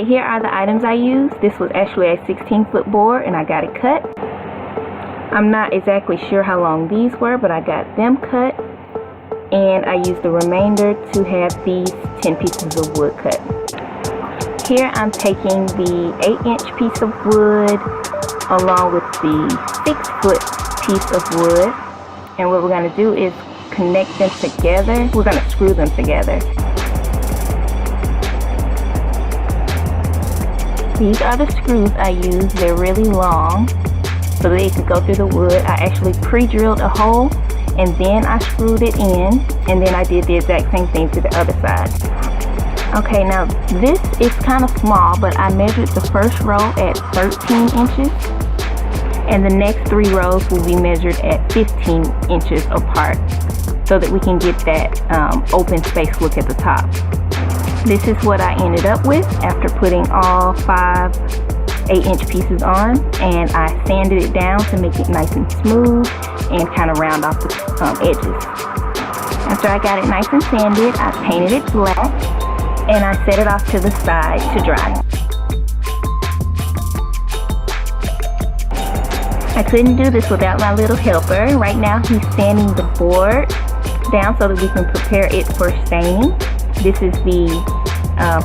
Alright, here are the items I used. This was actually a 16-foot board and I got it cut. I'm not exactly sure how long these were, but I got them cut. And I used the remainder to have these 10 pieces of wood cut. Here I'm taking the 8-inch piece of wood along with the 6-foot piece of wood. And what we're going to do is connect them together. We're going to screw them together. These are the screws I use. They're really long so that they could go through the wood. I actually pre-drilled a hole and then I screwed it in, and then I did the exact same thing to the other side. Okay, now this is kind of small, but I measured the first row at 13 inches and the next 3 rows will be measured at 15 inches apart so that we can get that open space look at the top. This is what I ended up with after putting all 5 8-inch pieces on, and I sanded it down to make it nice and smooth and kind of round off the edges. After I got it nice and sanded, I painted it black and I set it off to the side to dry. I couldn't do this without my little helper. Right now he's sanding the board down so that we can prepare it for staining. This is the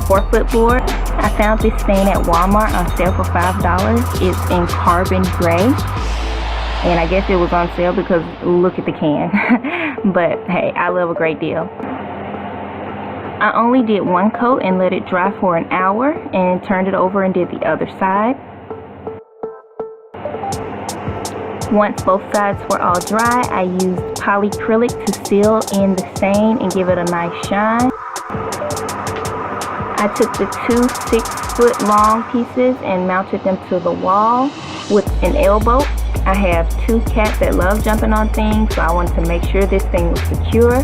4-foot board. I found this stain at Walmart on sale for $5. It's in carbon gray, and I guess it was on sale because look at the can. But hey, I love a great deal. I only did 1 coat and let it dry for an hour and turned it over and did the other side. Once both sides were all dry, I used polyacrylic to seal in the stain and give it a nice shine. I took the 2 6-foot long pieces and mounted them to the wall with an elbow. I have 2 cats that love jumping on things, so I wanted to make sure this thing was secure.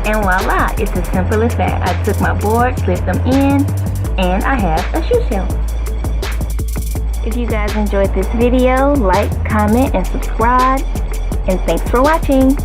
And voila, it's as simple as that. I took my board, slipped them in, and I have a shoe shelf. If you guys enjoyed this video, like, comment, and subscribe. And thanks for watching.